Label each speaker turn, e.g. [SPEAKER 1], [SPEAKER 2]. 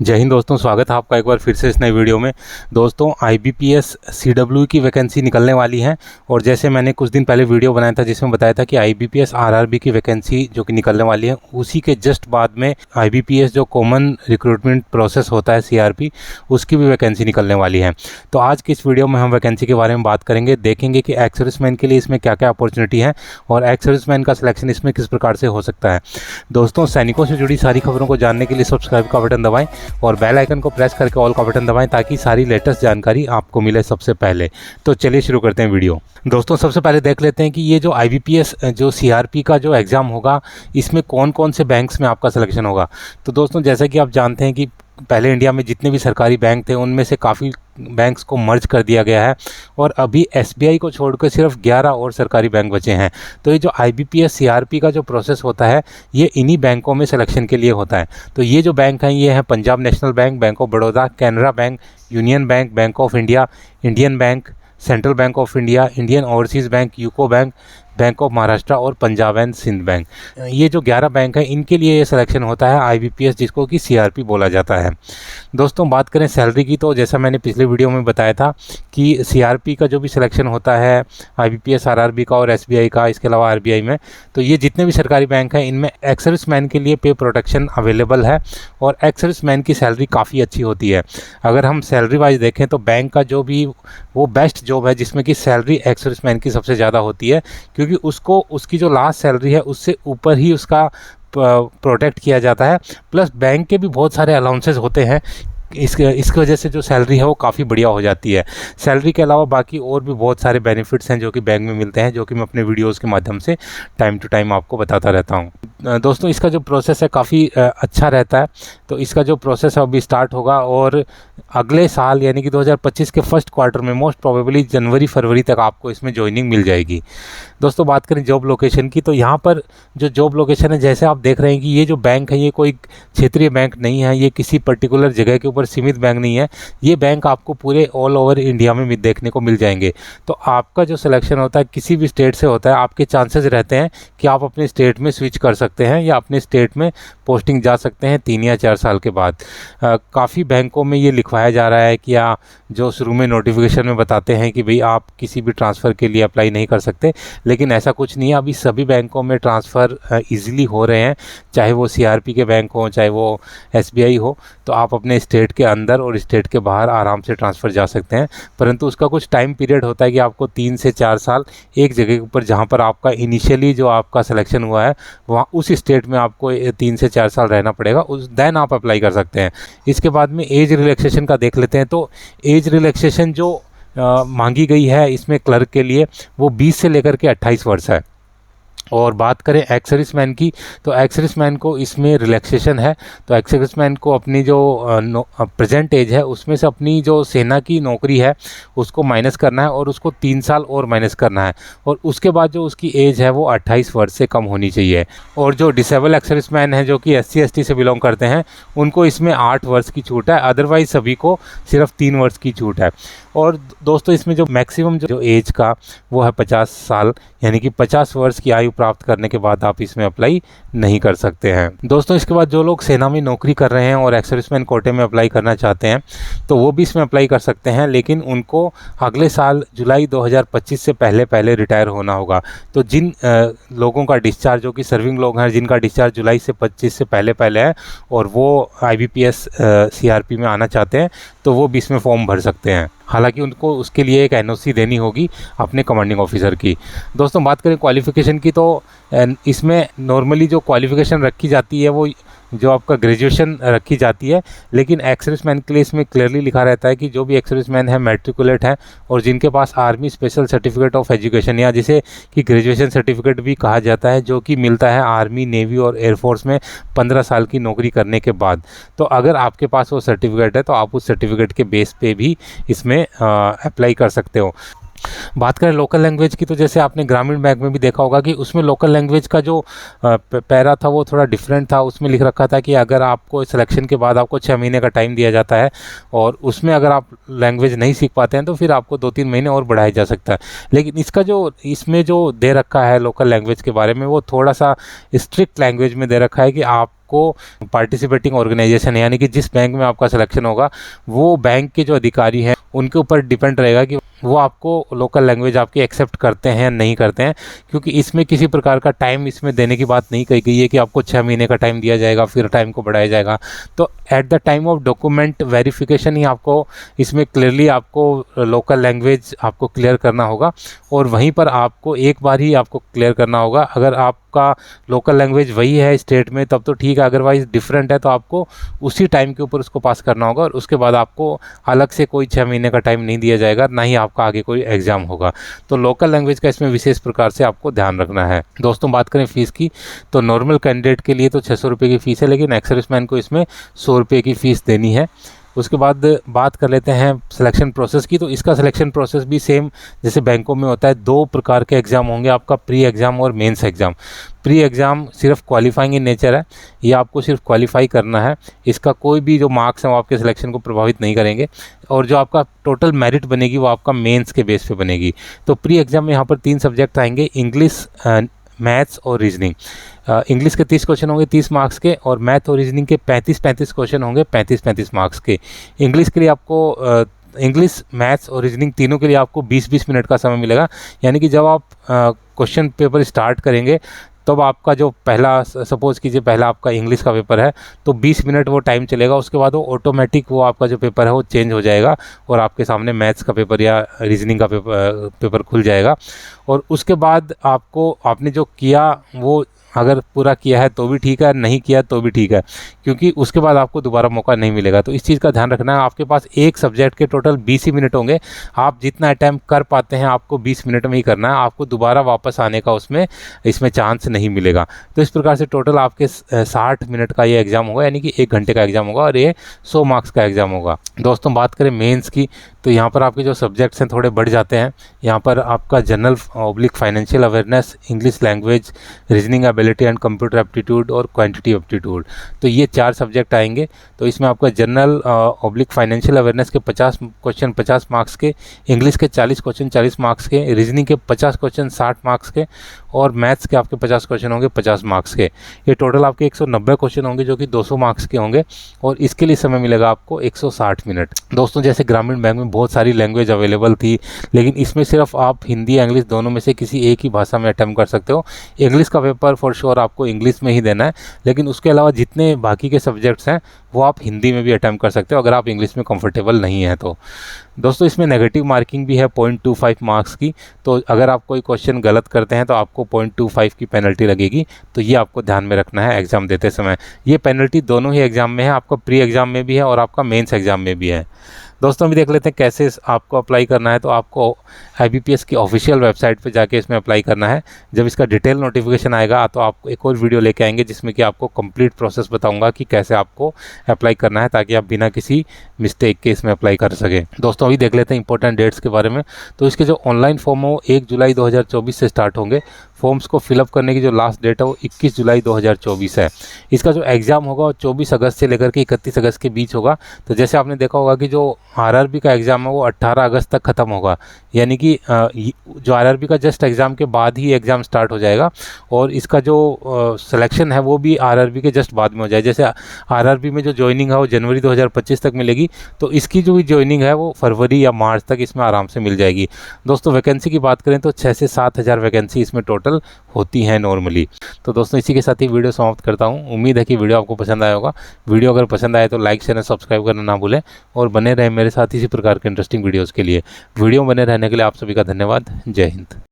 [SPEAKER 1] जय हिंद दोस्तों, स्वागत है आपका एक बार फिर से इस नई वीडियो में। दोस्तों IBPS CW की वैकेंसी निकलने वाली है और जैसे मैंने कुछ दिन पहले वीडियो बनाया था जिसमें बताया था कि IBPS RRB की वैकेंसी जो कि निकलने वाली है, उसी के जस्ट बाद में IBPS जो कॉमन रिक्रूटमेंट प्रोसेस होता है CRP, उसकी भी वैकेंसी निकलने वाली है। तो आज की इस वीडियो में हम वैकेंसी के बारे में बात करेंगे, देखेंगे कि एक्स सर्विसमैन के लिए इसमें क्या क्या अपॉर्चुनिटी है और एक्स सर्विसमैन का सिलेक्शन इसमें किस प्रकार से हो सकता है। दोस्तों, सैनिकों से जुड़ी सारी खबरों को जानने के लिए सब्सक्राइब का बटन दबाएं और बेल आइकन को प्रेस करके ऑल का बटन दबाएं ताकि सारी लेटेस्ट जानकारी आपको मिले सबसे पहले। तो चलिए शुरू करते हैं वीडियो। दोस्तों, सबसे पहले देख लेते हैं कि ये जो IBPS जो CRP का जो एग्ज़ाम होगा, इसमें कौन कौन से बैंक्स में आपका सिलेक्शन होगा। तो दोस्तों, जैसा कि आप जानते हैं कि पहले इंडिया में जितने भी सरकारी बैंक थे उनमें से काफ़ी बैंक्स को मर्ज कर दिया गया है और अभी SBI को छोड़कर सिर्फ 11 और सरकारी बैंक बचे हैं। तो ये जो IBPS CRP का जो प्रोसेस होता है, ये इन्हीं बैंकों में सिलेक्शन के लिए होता है। तो ये जो बैंक हैं, ये हैं Punjab national bank, bank of Baroda, Canara bank, union bank, bank of India, Indian bank, central bank of India, Indian overseas bank, UCO bank, bank of Maharashtra और पंजाब एंड सिंध बैंक। ये जो 11 बैंक हैं, इनके लिए ये सिलेक्शन होता है IBPS, जिसको कि CRP बोला जाता है। दोस्तों, बात करें सैलरी की, तो जैसा मैंने पिछले वीडियो में बताया था कि CRP का जो भी सिलेक्शन होता है IBPS RRB का और SBI का, इसके अलावा RBI में, तो ये जितने भी सरकारी बैंक हैं इनमें एक्स सर्विसमैन के लिए पे प्रोटेक्शन अवेलेबल है और एक्स सर्विसमैन की सैलरी काफ़ी अच्छी होती है। अगर हम सैलरी वाइज देखें तो बैंक का जो भी वो बेस्ट जॉब है जिसमें कि सैलरी एक्स सर्विसमैन की सबसे ज़्यादा होती है, क्योंकि उसको उसकी जो लास्ट सैलरी है उससे ऊपर ही उसका प्रोटेक्ट किया जाता है। प्लस बैंक के भी बहुत सारे अलाउंसेस होते हैं, इसकी वजह से जो सैलरी है वो काफ़ी बढ़िया हो जाती है। सैलरी के अलावा बाकी और भी बहुत सारे बेनिफिट्स हैं जो कि बैंक में मिलते हैं, जो कि मैं अपने वीडियोस के माध्यम से टाइम टू टाइम आपको बताता रहता हूँ। दोस्तों, इसका जो प्रोसेस है काफ़ी अच्छा रहता है। तो इसका जो प्रोसेस है अभी स्टार्ट होगा और अगले साल यानी कि 2025 के फर्स्ट क्वार्टर में मोस्ट प्रोबेबली जनवरी-फरवरी तक आपको इसमें ज्वाइनिंग मिल जाएगी। दोस्तों, बात करें जॉब लोकेशन की, तो यहाँ पर जो जॉब लोकेशन है, जैसे आप देख रहे हैं कि ये जो बैंक है ये कोई क्षेत्रीय बैंक नहीं है, ये किसी पर्टिकुलर जगह के ऊपर सीमित बैंक नहीं है। ये बैंक आपको पूरे ऑल ओवर इंडिया में देखने को मिल जाएंगे। तो आपका जो सिलेक्शन होता है किसी भी स्टेट से होता है, आपके चांसेस रहते हैं कि आप अपने स्टेट में स्विच कर सकते हैं या अपने स्टेट में पोस्टिंग जा सकते हैं 3 या 4 साल के बाद। काफ़ी बैंकों में ये लिखवाया जा रहा है कि जो शुरू में नोटिफिकेशन में बताते हैं कि भाई आप किसी भी ट्रांसफ़र के लिए अप्लाई नहीं कर सकते, लेकिन ऐसा कुछ नहीं है। अभी सभी बैंकों में ट्रांसफ़र ईजिली हो रहे हैं, चाहे वो CRP के बैंक हो चाहे वो SBI हो। तो आप अपने स्टेट के अंदर और स्टेट के बाहर आराम से ट्रांसफ़र जा सकते हैं, परंतु उसका कुछ टाइम पीरियड होता है कि आपको 3 से 4 साल एक जगह के ऊपर जहाँ पर आपका इनिशियली जो आपका सिलेक्शन हुआ है वहाँ उस स्टेट में आपको 3 से 4 साल रहना पड़ेगा, उस देन आप अप्लाई कर सकते हैं। इसके बाद में एज रिलैक्सेशन का देख लेते हैं। तो एज रिलैक्सेशन जो मांगी गई है इसमें क्लर्क के लिए, वो 20 से लेकर के 28 वर्ष है। और बात करें एक्स सर्विसमैन की, तो एक्स सर्विसमैन को इसमें रिलैक्सेशन है। तो एक्स सर्विसमैन को अपनी जो प्रेजेंट एज है उसमें से अपनी जो सेना की नौकरी है उसको माइनस करना है और उसको 3 साल और माइनस करना है, और उसके बाद जो उसकी एज है वो 28 वर्ष से कम होनी चाहिए। और जो डिसेबल एक्स सर्विसमैन है जो कि SC ST से बिलोंग करते हैं, उनको इसमें 8 वर्ष की छूट है, अदरवाइज सभी को सिर्फ 3 वर्ष की छूट है। और दोस्तों, इसमें जो मैक्सिमम जो एज का वो है 50 साल, यानी कि 50 वर्ष की आयु प्राप्त करने के बाद आप इसमें अप्लाई नहीं कर सकते हैं। दोस्तों, इसके बाद जो लोग सेना में नौकरी कर रहे हैं और एक्स सर्विसमैन कोटे में अप्लाई करना चाहते हैं तो वो भी इसमें अप्लाई कर सकते हैं, लेकिन उनको अगले साल जुलाई 2025 से पहले रिटायर होना होगा। तो जिन लोगों का डिस्चार्ज, जो कि सर्विंग लोग हैं जिनका डिस्चार्ज जुलाई से 25 से पहले है और वो IBPS CRP में आना चाहते हैं, तो वो भी इसमें फॉर्म भर सकते हैं। हालांकि उनको उसके लिए एक NOC देनी होगी अपने कमांडिंग ऑफिसर की। दोस्तों, बात करें क्वालिफ़िकेशन की, तो इसमें नॉर्मली जो क्वालिफ़िकेशन रखी जाती है वो जो आपका ग्रेजुएशन रखी जाती है, लेकिन एक्स सर्विसमैन के लिए इसमें क्लियरली लिखा रहता है कि जो भी एक्स सर्विसमैन है मैट्रिकुलेट है और जिनके पास army special certificate of education, या जिसे कि ग्रेजुएशन सर्टिफिकेट भी कहा जाता है, जो कि मिलता है आर्मी, नेवी और एयरफोर्स में 15 साल की नौकरी करने के बाद। तो अगर आपके पास वो सर्टिफिकेट है तो आप उस सर्टिफिकेट के बेस पे भी इसमें अप्लाई कर सकते हो। बात करें लोकल लैंग्वेज की, तो जैसे आपने ग्रामीण बैंक में भी देखा होगा कि उसमें लोकल लैंग्वेज का जो पैरा था वो थोड़ा डिफरेंट था। उसमें लिख रखा था कि अगर आपको सिलेक्शन के बाद आपको 6 महीने का टाइम दिया जाता है और उसमें अगर आप लैंग्वेज नहीं सीख पाते हैं तो फिर आपको 2-3 महीने और बढ़ाया जा सकता है। लेकिन इसका जो इसमें जो दे रखा है लोकल लैंग्वेज के बारे में, वो थोड़ा सा स्ट्रिक्ट लैंग्वेज में दे रखा है कि आप आपको पार्टिसिपेटिंग ऑर्गेनाइजेशन यानी कि जिस बैंक में आपका सिलेक्शन होगा वो बैंक के जो अधिकारी हैं उनके ऊपर डिपेंड रहेगा कि वो आपको लोकल लैंग्वेज आपकी एक्सेप्ट करते हैं या नहीं करते हैं, क्योंकि इसमें किसी प्रकार का टाइम इसमें देने की बात नहीं कही गई है कि आपको 6 महीने का टाइम दिया जाएगा फिर टाइम को बढ़ाया जाएगा। तो at the time of document verification ही आपको इसमें क्लियरली आपको लोकल लैंग्वेज आपको क्लियर करना होगा, और वहीं पर आपको एक बार ही आपको क्लियर करना होगा। अगर आपका लोकल लैंग्वेज वही है स्टेट में तब तो ठीक है, अदरवाइज डिफरेंट है तो आपको उसी टाइम के ऊपर उसको पास करना होगा, और उसके बाद आपको अलग से कोई 6 महीने का टाइम नहीं दिया जाएगा, ना ही आपका आगे कोई एग्जाम होगा। तो लोकल लैंग्वेज का इसमें विशेष प्रकार से आपको ध्यान रखना है। दोस्तों बात करें फीस की तो नॉर्मल कैंडिडेट के लिए तो 600 रुपये की फ़ीस है, लेकिन एक्स सर्विसमैन को इसमें 100 रुपये की फ़ीस देनी है। उसके बाद बात कर लेते हैं सिलेक्शन प्रोसेस की। तो इसका सिलेक्शन प्रोसेस भी सेम जैसे बैंकों में होता है। 2 प्रकार के एग्ज़ाम होंगे, आपका प्री एग्ज़ाम और मेंस एग्ज़ाम। प्री एग्ज़ाम सिर्फ क्वालिफाइंग इन नेचर है, ये आपको सिर्फ क्वालिफाई करना है, इसका कोई भी जो मार्क्स हैं वो आपके सिलेक्शन को प्रभावित नहीं करेंगे, और जो आपका टोटल मेरिट बनेगी वो आपका मेंस के बेस पे बनेगी। तो प्री एग्ज़ाम में यहाँ पर 3 सब्जेक्ट आएंगे, इंग्लिश, मैथ्स और रीजनिंग। इंग्लिश के 30 क्वेश्चन होंगे 30 मार्क्स के, और मैथ और रीजनिंग के 35 क्वेश्चन होंगे 35 मार्क्स के। इंग्लिश के लिए आपको इंग्लिश, मैथ्स और रीजनिंग तीनों के लिए आपको 20 मिनट का समय मिलेगा। यानी कि जब आप क्वेश्चन पेपर स्टार्ट करेंगे तब आपका जो पहला, सपोज़ कीजिए पहला आपका इंग्लिश का पेपर है तो 20 मिनट वो टाइम चलेगा, उसके बाद वो ऑटोमेटिक वो आपका जो पेपर है वो चेंज हो जाएगा और आपके सामने मैथ्स का पेपर या रीजनिंग का पेपर खुल जाएगा। और उसके बाद आपने जो किया वो अगर पूरा किया है तो भी ठीक है, नहीं किया तो भी ठीक है, क्योंकि उसके बाद आपको दोबारा मौका नहीं मिलेगा। तो इस चीज़ का ध्यान रखना है। आपके पास एक सब्जेक्ट के टोटल 20 ही मिनट होंगे, आप जितना अटैम्प्ट कर पाते हैं आपको 20 मिनट में ही करना है, आपको दोबारा वापस आने का इसमें चांस नहीं मिलेगा। तो इस प्रकार से टोटल आपके 60 मिनट का ये एग्ज़ाम होगा, यानी कि 1 घंटे का एग्ज़ाम होगा, और ये 100 मार्क्स का एग्ज़ाम होगा। दोस्तों बात करें मेंस की तो यहाँ पर आपके जो सब्जेक्ट्स हैं थोड़े बढ़ जाते हैं। यहाँ पर आपका general oblique financial awareness, English language, reasoning ability and computer aptitude और क्वांटिटी एप्टीट्यूड, तो ये 4 सब्जेक्ट आएंगे। तो इसमें आपका जनरल ऑब्लिक फाइनेंशियल अवेयरनेस के 50 क्वेश्चन 50 मार्क्स के, इंग्लिश के 40 क्वेश्चन 40 मार्क्स के, रीजनिंग के 50 क्वेश्चन 60 मार्क्स के, और मैथ्स के आपके 50 क्वेश्चन होंगे 50 मार्क्स के। ये टोटल आपके 190 क्वेश्चन होंगे जो कि 200 मार्क्स के होंगे, और इसके लिए समय मिलेगा आपको 160 मिनट। दोस्तों जैसे ग्रामीण बैंक में बहुत सारी लैंग्वेज अवेलेबल थी, लेकिन इसमें सिर्फ आप हिंदी या इंग्लिश दोनों में से किसी एक ही भाषा में अटैम्प्ट कर सकते हो। इंग्लिश का पेपर फॉर श्योर आपको इंग्लिश में ही देना है, लेकिन उसके अलावा जितने बाकी के सब्जेक्ट्स हैं वो आप हिंदी में भी अटैम्प्ट कर सकते हो अगर आप इंग्लिश में कंफर्टेबल नहीं है तो। दोस्तों इसमें नेगेटिव मार्किंग भी है 0.25 मार्क्स की, तो अगर आप कोई क्वेश्चन गलत करते हैं तो आपको 0.25 की पेनल्टी लगेगी। तो ये आपको ध्यान में रखना है एग्ज़ाम देते समय। ये पेनल्टी दोनों ही एग्ज़ाम में है, आपका प्री एग्ज़ाम में भी है और आपका मेंस एग्ज़ाम में भी है। दोस्तों अभी देख लेते हैं कैसे आपको अप्लाई करना है। तो आपको IBPS की ऑफिशियल वेबसाइट पे जाके इसमें अप्लाई करना है। जब इसका डिटेल नोटिफिकेशन आएगा तो आपको एक और वीडियो लेके आएंगे जिसमें कि आपको कंप्लीट प्रोसेस बताऊंगा कि कैसे आपको अप्लाई करना है, ताकि आप बिना किसी मिस्टेक के इसमें अप्लाई कर सकें। दोस्तों अभी देख लेते हैं इंपॉर्टेंट डेट्स के बारे में। तो इसके जो ऑनलाइन फॉर्म है वो 1 जुलाई 2024 से स्टार्ट होंगे। फॉर्म्स को फिलअप करने की जो लास्ट डेट है वो 21 जुलाई 2024 है। इसका जो एग्ज़ाम होगा वो 24 अगस्त से लेकर के 31 अगस्त के बीच होगा। तो जैसे आपने देखा होगा कि जो RRB का एग्ज़ाम है वो 18 अगस्त तक ख़त्म होगा, यानी कि जो RRB का जस्ट एग्ज़ाम के बाद ही एग्ज़ाम स्टार्ट हो जाएगा, और इसका जो सिलेक्शन है वो भी RRB के जस्ट बाद में हो जाए। जैसे RRB में जो ज्वाइनिंग है वो जनवरी 2025 तक मिलेगी, तो इसकी जो ज्वाइनिंग है वो फरवरी या मार्च तक इसमें आराम से मिल जाएगी। दोस्तों वैकेंसी की बात करें तो 6 से 7 हज़ार वैकेंसी इसमें टोटल होती हैं नॉर्मली। तो दोस्तों इसी के साथ ही वीडियो समाप्त करता हूँ। उम्मीद है कि वीडियो आपको पसंद आया होगा। वीडियो अगर पसंद आए तो लाइक शेयर सब्सक्राइब करना ना भूलें, और बने रहें मेरे साथ इसी प्रकार के इंटरेस्टिंग वीडियोज़ के लिए। वीडियो बने रहने के लिए आप सभी का धन्यवाद। जय हिंद।